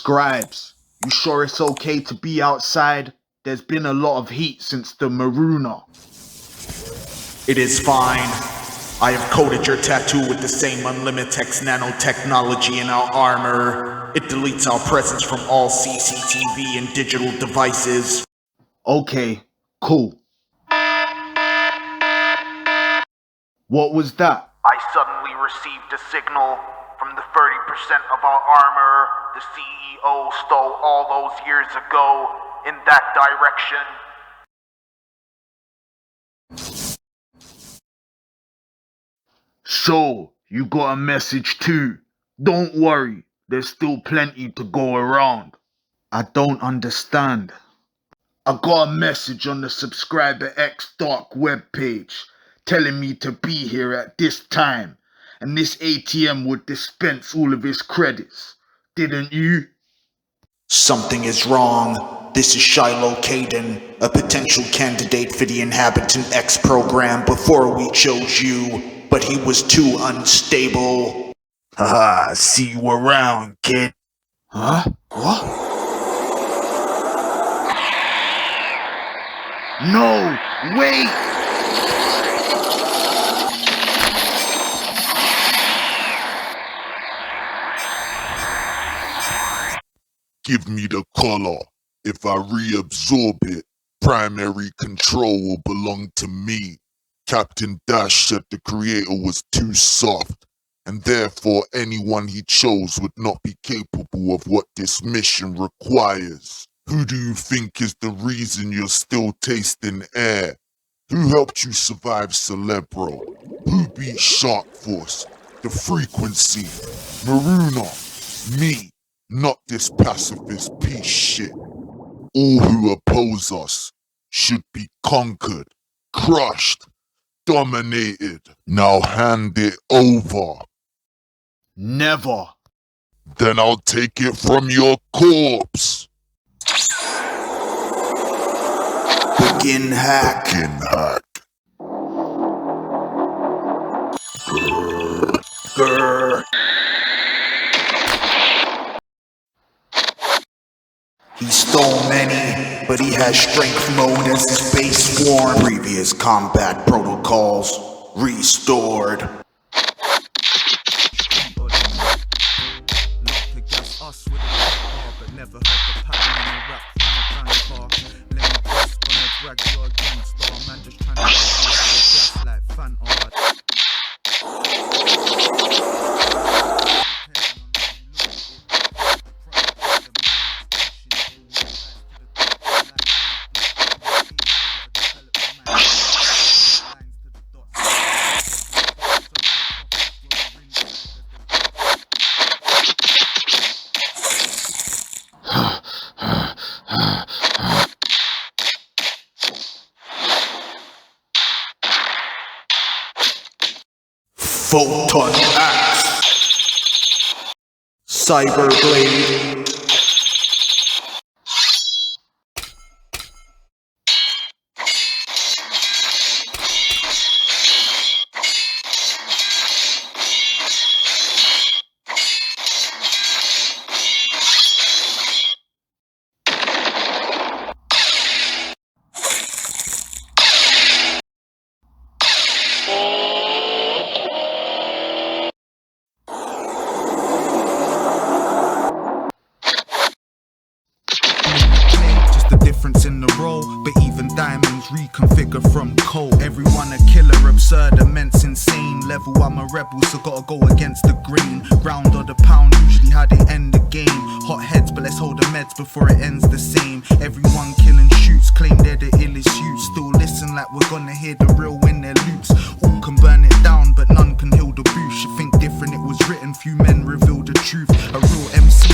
Scribes, you sure it's okay to be outside? There's been a lot of heat since the Maruna. It is fine. I have coated your tattoo with the same Unlimitex nanotechnology in our armor. It deletes our presence from all CCTV and digital devices. Okay, cool. What was that? I suddenly received a signal from the 30% of our armor the CEO stole all those years ago in that direction. So, you got a message too. Don't worry, there's still plenty to go around. I don't understand. I got a message on the Subscriber X Dark webpage telling me to be here at this time, and this ATM would dispense all of his credits. Didn't you? Something is wrong. This is Shiloh Caden, a potential candidate for the Inhabitant X program before we chose you, but he was too unstable. Haha, see you around, kid. Huh? What? No! Wait! Give me the color. If I reabsorb it, primary control will belong to me. Captain Dash said the creator was too soft, and therefore anyone he chose would not be capable of what this mission requires. Who do you think is the reason you're still tasting air? Who helped you survive Celebro? Who beat Shark Force? The Frequency? Maruna? Me? Not this pacifist piece shit. All who oppose us should be conquered, crushed, dominated. Now hand it over. Never. Then I'll take it from your corpse. Begin hack. Begin hack. Grr. He stole many, but he has strength mode as his base form. Previous combat protocols restored. Photon Axe. Cyberblade. In the role, but even diamonds reconfigure from coal. Everyone a killer, absurd, immense, insane level. I'm a rebel, so gotta go against the grain. Round or the pound, usually how they end the game. Hot heads, but let's hold the meds before it ends the same. Everyone killing shoots, claim they're the illest youths. Still listen like we're gonna hear the real when they're loops. All can burn it down, but none can heal the boost. You think different, it was written, few men reveal the truth. A real MC.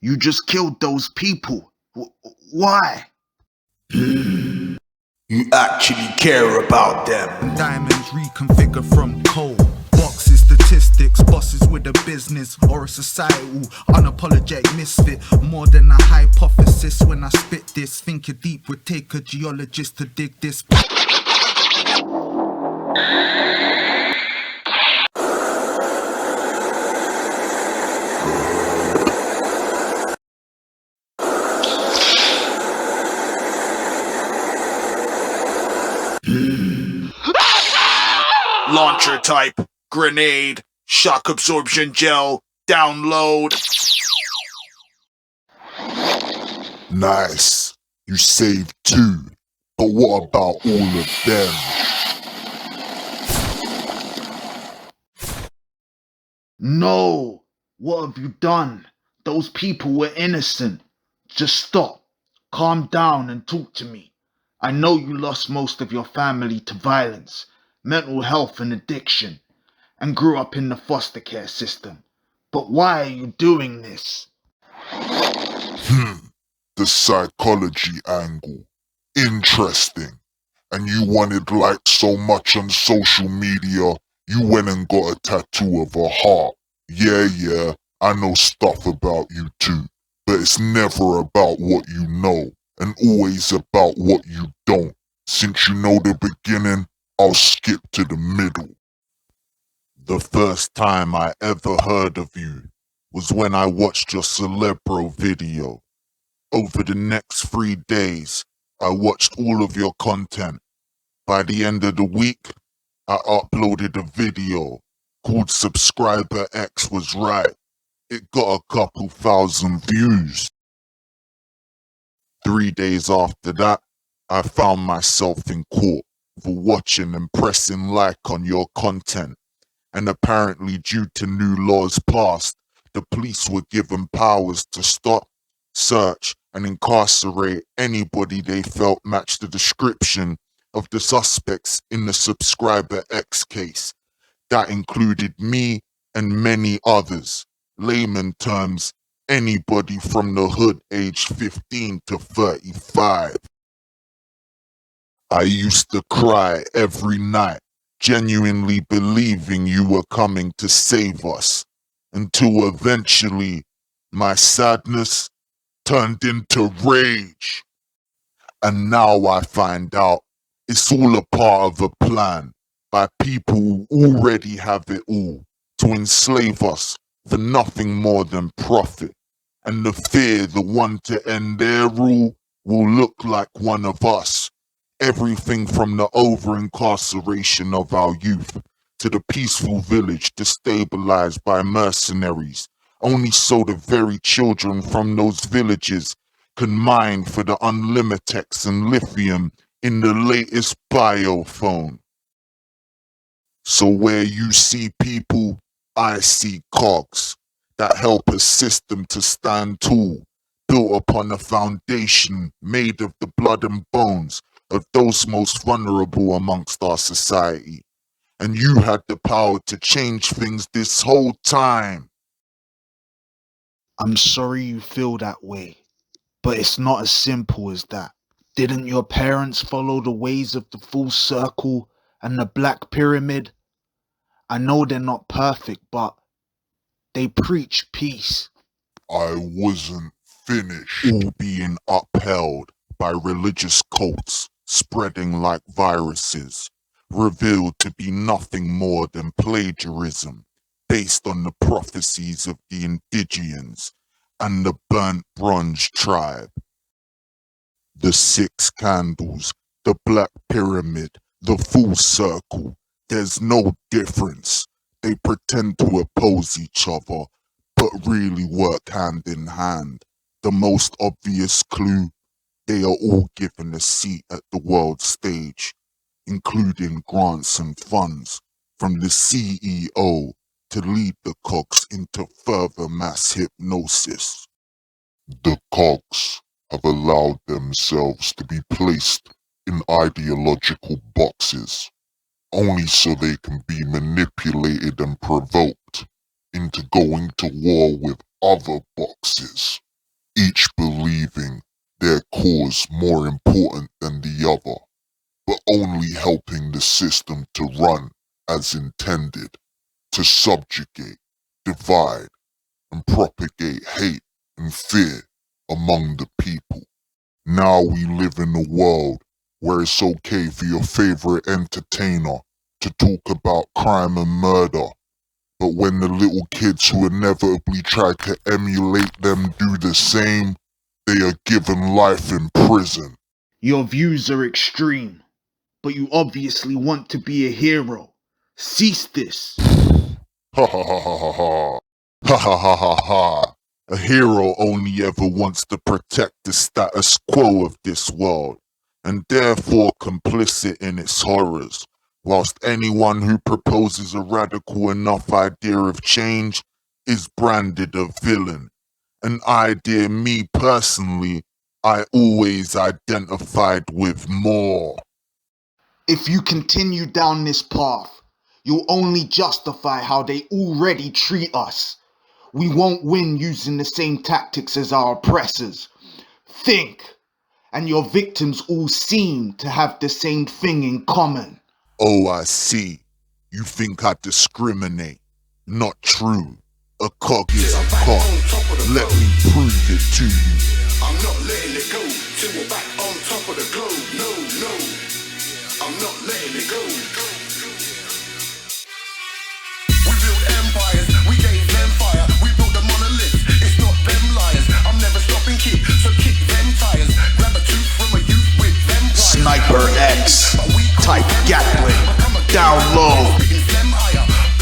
You just killed those people. Why? You actually care about them. Diamonds reconfigure from coal. Box is the statistics, bosses with a business or a societal unapologetic misfit. More than a hypothesis when I spit this. Thinking deep would take a geologist to dig this. Launcher type, grenade, shock absorption gel, download. Nice. You saved 2. But what about all of them? No! What have you done? Those people were innocent. Just stop. Calm down and talk to me. I know you lost most of your family to violence, mental health and addiction, and grew up in the foster care system. But why are you doing this? The psychology angle. Interesting. And you wanted likes so much on social media, you went and got a tattoo of a heart. Yeah, I know stuff about you too. But it's never about what you know, and always about what you don't. Since you know the beginning, I'll skip to the middle. The first time I ever heard of you was when I watched your Celebro video. Over the next 3 days, I watched all of your content. By the end of the week, I uploaded a video called Subscriber X Was Right. It got a couple thousand views. 3 days after that, I found myself in court for watching and pressing like on your content. And apparently due to new laws passed, the police were given powers to stop, search, and incarcerate anybody they felt matched the description of the suspects in the Subscriber X case. That included me and many others. Layman terms, anybody from the hood aged 15 to 35. I used to cry every night, genuinely believing you were coming to save us, until eventually my sadness turned into rage. And now I find out it's all a part of a plan by people who already have it all to enslave us for nothing more than profit. And the fear the one to end their rule will look like one of us. Everything from the over-incarceration of our youth to the peaceful village destabilized by mercenaries, only so the very children from those villages can mine for the unlimitex and lithium in the latest biophone. So where you see people, I see cogs that help a system to stand tall, built upon a foundation made of the blood and bones of those most vulnerable amongst our society. And you had the power to change things this whole time. I'm sorry you feel that way, but it's not as simple as that. Didn't your parents follow the ways of the full circle and the black pyramid? I know they're not perfect, but they preach peace. I wasn't finished. All being upheld by religious cults spreading like viruses, revealed to be nothing more than plagiarism based on the prophecies of the indigenes and the burnt bronze tribe. The 6 candles, the black pyramid, the full circle, there's no difference. They pretend to oppose each other, but really work hand in hand. The most obvious clue, they are all given a seat at the world stage, including grants and funds from the CEO to lead the cogs into further mass hypnosis. The cogs have allowed themselves to be placed in ideological boxes, only so they can be manipulated and provoked into going to war with other boxes, each believing their cause more important than the other, but only helping the system to run as intended. to subjugate, divide, and propagate hate and fear among the people. Now we live in a world where it's okay for your favorite entertainer to talk about crime and murder, but when the little kids who inevitably try to emulate them do the same, they are given life in prison. Your views are extreme, but you obviously want to be a hero. Cease this. Ha ha ha ha ha ha. Ha ha ha ha ha. A hero only ever wants to protect the status quo of this world, and therefore complicit in its horrors, whilst anyone who proposes a radical enough idea of change is branded a villain. An idea me personally, I always identified with more. If you continue down this path, you'll only justify how they already treat us. We won't win using the same tactics as our oppressors. Think, and your victims all seem to have the same thing in common. Oh, I see. You think I discriminate. Not true. A cog is a cog. Let me prove it to you. I'm not letting it go till we're back on top of the globe. No, no, I'm not letting it go. We built empires, we gave them fire. We built the monoliths, it's not them liars. I'm never stopping kick, so kick them tires. Grab a tooth from a youth with them pliers. Sniper X, type Gatling, down low.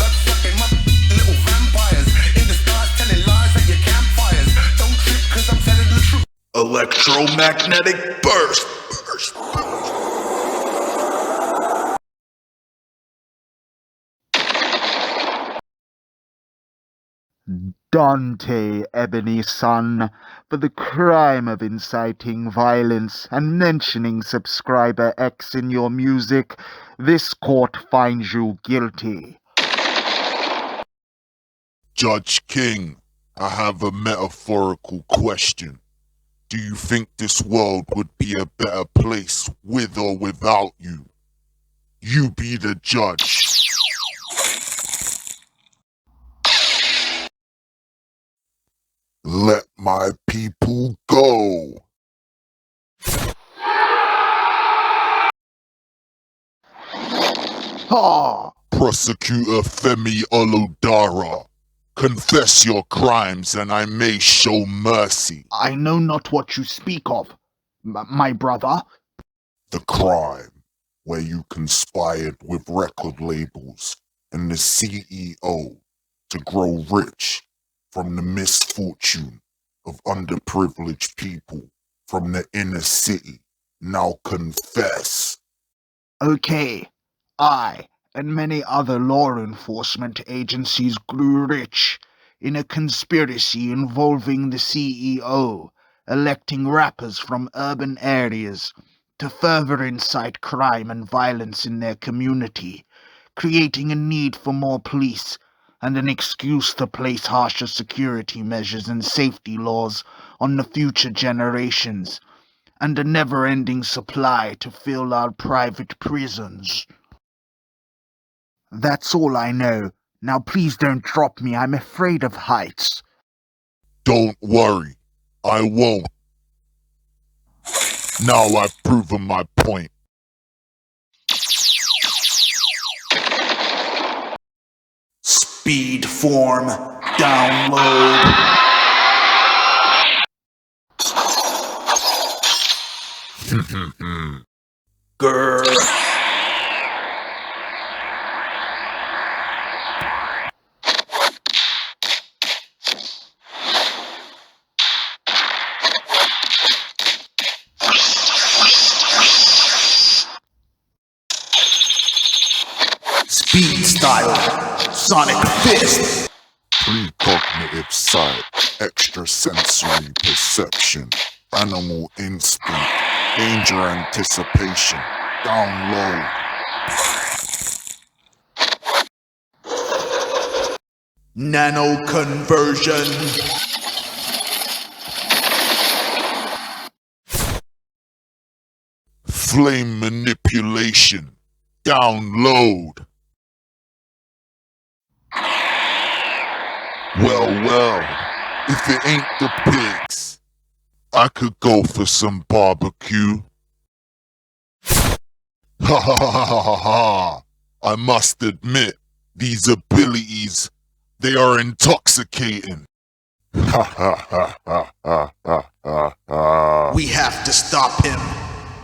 Blood sucking my little vampires. In the stars telling lies at your campfires. Don't trip cause I'm telling the truth. Electromagnetic burst. Dante, Ebony Sun, for the crime of inciting violence and mentioning subscriber X in your music, this court finds you guilty. Judge King, I have a metaphorical question. Do you think this world would be a better place with or without you? You be the judge. Let my people go. Ha! Prosecutor Femi Olodara, confess your crimes and I may show mercy. I know not what you speak of, my brother. The crime where you conspired with record labels and the CEO to grow rich from the misfortune of underprivileged people from the inner city. Now confess. Okay, I and many other law enforcement agencies grew rich in a conspiracy involving the CEO electing rappers from urban areas to further incite crime and violence in their community, creating a need for more police and an excuse to place harsher security measures and safety laws on the future generations, and a never-ending supply to fill our private prisons. That's all I know. Now please don't drop me, I'm afraid of heights. Don't worry, I won't. Now I've proven my point. Speed form, download. Grr. Speed style, sonic fist. Precognitive sight, extrasensory perception, animal instinct, danger anticipation, download. Nano conversion. Flame manipulation, download. Well, if it ain't the pigs, I could go for some barbecue. Ha ha ha ha ha ha! I must admit, these abilities, they are intoxicating. Ha ha ha ha ha ha ha ha. We have to stop him.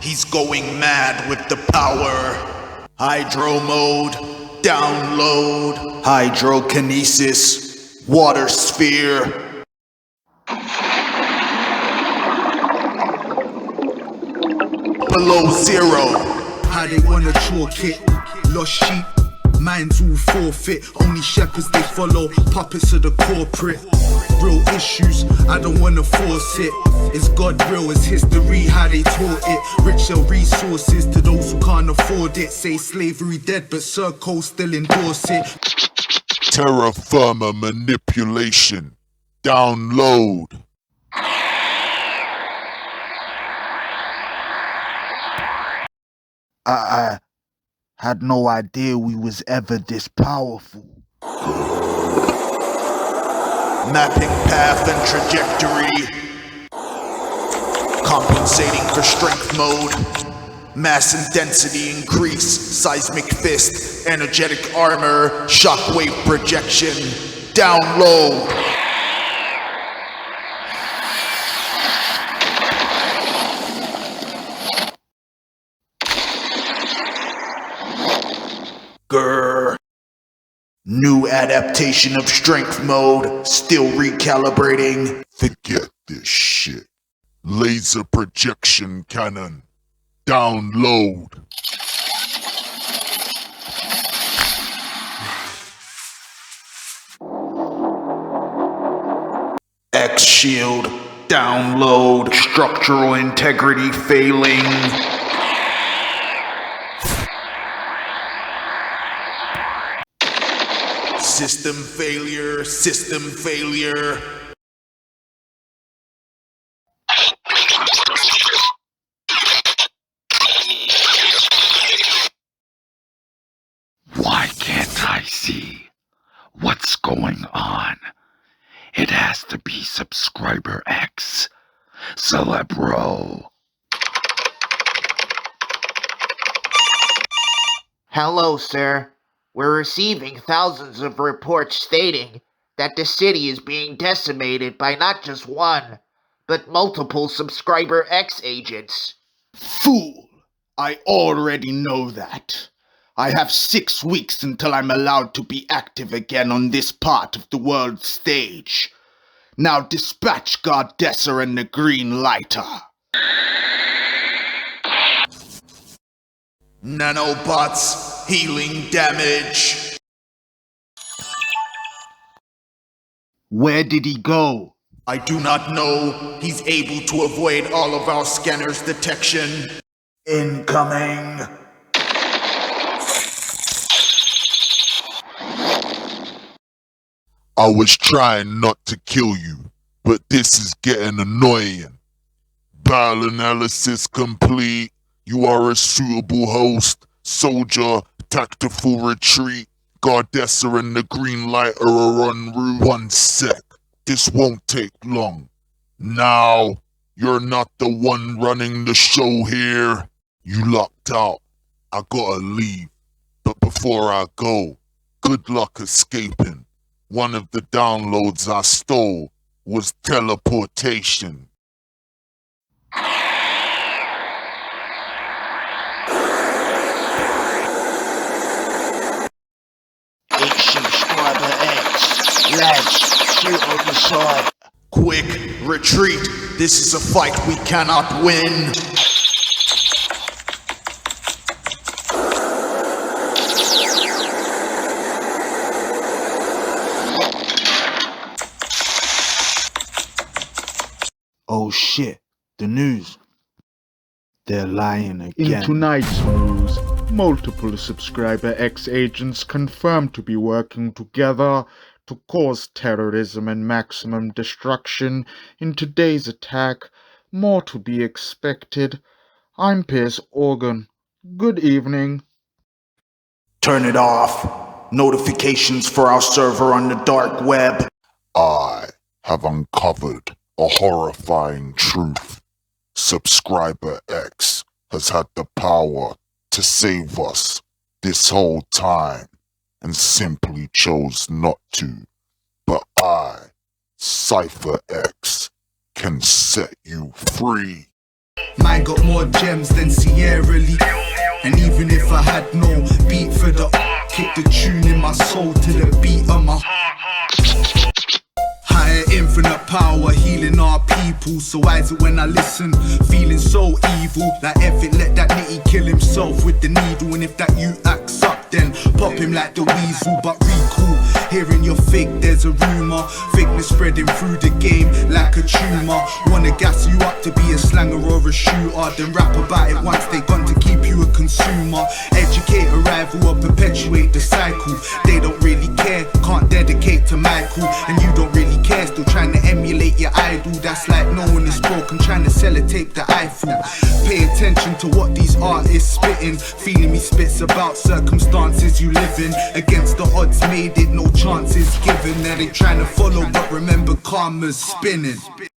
He's going mad with the power. Hydro mode, download, hydrokinesis, water sphere. Below zero. How they wanna chalk it, lost sheep, minds all forfeit. Only shepherds they follow, puppets of the corporate. Real issues, I don't wanna force it. Is God real? Is history how they taught it? Richer resources to those who can't afford it. Say slavery dead, but Circle still endorse it. Terra firma manipulation. Download. I had no idea we was ever this powerful. Mapping path and trajectory. Compensating for strength mode. Mass and density increase. Seismic fist. Energetic armor. Shockwave projection. Download. Grr. New adaptation of strength mode. Still recalibrating. Forget this shit. Laser projection cannon. Download. X shield. Download. Structural integrity failing. System failure. System failure. Why can't I see what's going on? It has to be subscriber X. Celebro. Hello, sir. We're receiving thousands of reports stating that the city is being decimated by not just one, but multiple Subscriber X agents. Fool! I already know that. I have 6 weeks until I'm allowed to be active again on this part of the world stage. Now dispatch Goddessa and the Green Lighter. Nanobots healing damage. Where did he go? I do not know. He's able to avoid all of our scanners' detection. Incoming. I was trying not to kill you, but this is getting annoying. Battle analysis complete. You are a suitable host. Soldier, tactical retreat. Goddessa and the Green Lighter are en route. 1 sec. This won't take long. Now, you're not the one running the show here. You locked out. I gotta leave. But before I go, good luck escaping. One of the downloads I stole was teleportation. It's Subscriber X. Lads, shoot on the side. Quick, retreat. This is a fight we cannot win. Oh shit, the news. They're lying again. In tonight's news, multiple Subscriber X agents confirmed to be working together to cause terrorism and maximum destruction in today's attack. More to be expected. I'm Pierce Organ. Good evening. Turn it off. Notifications for our server on the dark web. I have uncovered a horrifying truth. Subscriber X has had the power to save us this whole time and simply chose not to. But I, Cypher X, can set you free. Mine got more gems than Sierra Leone. And even if I had no beat for the art, kick the tune in my soul to the beat of my heart. Higher infinite power healing our people. So why is it when I listen feeling so evil? Like if it let that nitty kill himself with the needle. And if that you acts up, then pop him like the weasel. But recool, hearing you're fake, there's a rumor. Fakeness spreading through the game like a tumor. Wanna gas you up to be a slanger or a shooter, then rap about it once they gone to keep you a consumer. Educate a rival or perpetuate the cycle. They don't really care, can't dedicate to Michael. And you don't really care, still trying to emulate your idol. That's like no one is broken, trying to sellotape the Eiffel. Pay attention to what these artists spitting. Feeling me spits about circumstances you live in. Against the odds made it, no chances given. Now they trying to follow, but remember karma's spinning.